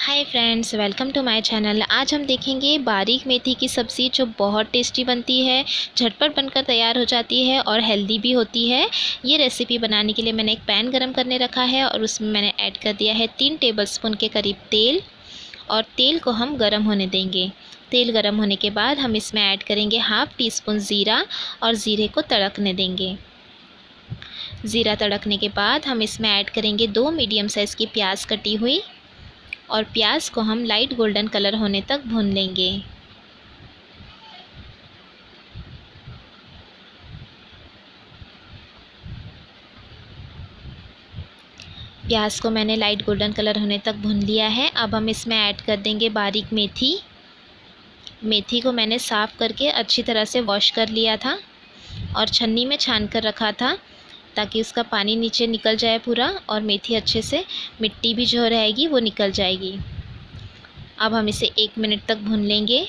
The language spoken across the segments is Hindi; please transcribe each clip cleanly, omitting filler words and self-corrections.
Hi friends, welcome to my channel. आज हम देखेंगे बारीक मेथी की सब्ज़ी जो बहुत टेस्टी बनती है, झटपट बनकर तैयार हो जाती है और हेल्दी भी होती है। ये रेसिपी बनाने के लिए मैंने एक पैन गरम करने रखा है और उसमें मैंने ऐड कर दिया है 3 टेबलस्पून के करीब तेल। और तेल को हम गरम होने देंगे। तेल गरम होने के बाद हम इसमें ऐड करेंगे हाफ़ टी स्पून ज़ीरा और ज़ीरे को तड़कने देंगे। ज़ीरा तड़कने के बाद हम इसमें ऐड करेंगे 2 मीडियम साइज़ की प्याज कटी हुई और प्याज को हम लाइट गोल्डन कलर होने तक भून लेंगे। प्याज को मैंने लाइट गोल्डन कलर होने तक भून लिया है। अब हम इसमें ऐड कर देंगे बारीक मेथी। मेथी को मैंने साफ़ करके अच्छी तरह से वॉश कर लिया था और छन्नी में छान कर रखा था ताकि उसका पानी नीचे निकल जाए पूरा और मेथी अच्छे से, मिट्टी भी जो रहेगी वो निकल जाएगी। अब हम इसे 1 मिनट तक भून लेंगे।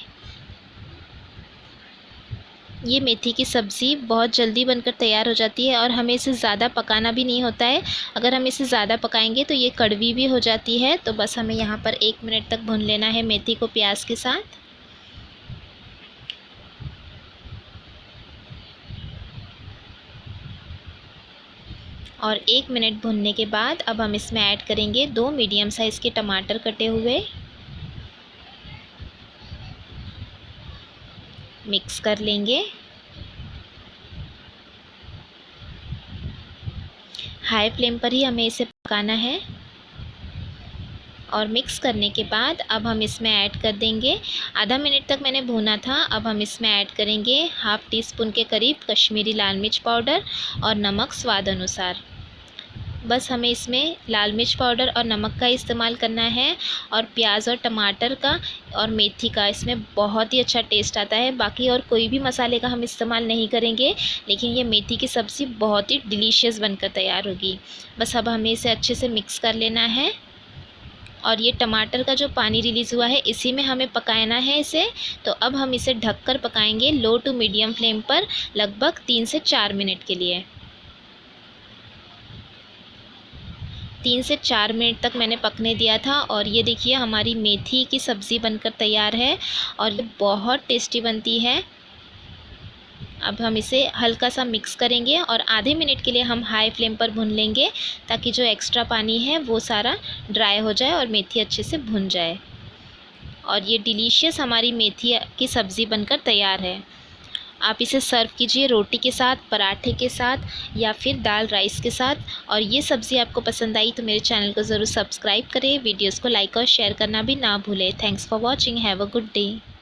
ये मेथी की सब्ज़ी बहुत जल्दी बनकर तैयार हो जाती है और हमें इसे ज़्यादा पकाना भी नहीं होता है। अगर हम इसे ज़्यादा पकाएंगे तो ये कड़वी भी हो जाती है। तो बस हमें यहाँ पर 1 मिनट तक भून लेना है मेथी को प्याज के साथ। और 1 मिनट भूनने के बाद अब हम इसमें ऐड करेंगे 2 मीडियम साइज़ के टमाटर कटे हुए। मिक्स कर लेंगे। हाई फ्लेम पर ही हमें इसे पकाना है। और मिक्स करने के बाद अब हम इसमें ऐड कर देंगे, आधा मिनट तक मैंने भूना था। अब हम इसमें ऐड करेंगे हाफ़ टी स्पून के करीब कश्मीरी लाल मिर्च पाउडर और नमक स्वाद अनुसार। बस हमें इसमें लाल मिर्च पाउडर और नमक का इस्तेमाल करना है। और प्याज और टमाटर का और मेथी का इसमें बहुत ही अच्छा टेस्ट आता है। बाकी और कोई भी मसाले का हम इस्तेमाल नहीं करेंगे, लेकिन ये मेथी की सब्ज़ी बहुत ही डिलीशियस बनकर तैयार होगी। बस अब हमें इसे अच्छे से मिक्स कर लेना है। और ये टमाटर का जो पानी रिलीज़ हुआ है इसी में हमें पकाना है इसे। तो अब हम इसे ढककर पकाएंगे लो टू मीडियम फ्लेम पर लगभग 3 से 4 मिनट के लिए। 3 से 4 मिनट तक मैंने पकने दिया था और ये देखिए हमारी मेथी की सब्ज़ी बनकर तैयार है और ये बहुत टेस्टी बनती है। अब हम इसे हल्का सा मिक्स करेंगे और आधे मिनट के लिए हम हाई फ्लेम पर भून लेंगे ताकि जो एक्स्ट्रा पानी है वो सारा ड्राई हो जाए और मेथी अच्छे से भुन जाए। और ये डिलीशियस हमारी मेथी की सब्ज़ी बनकर तैयार है। आप इसे सर्व कीजिए रोटी के साथ, पराठे के साथ या फिर दाल राइस के साथ। और ये सब्ज़ी आपको पसंद आई तो मेरे चैनल को ज़रूर सब्सक्राइब करें, वीडियोज़ को लाइक और शेयर करना भी ना भूलें। Thanks for watching, have a good day.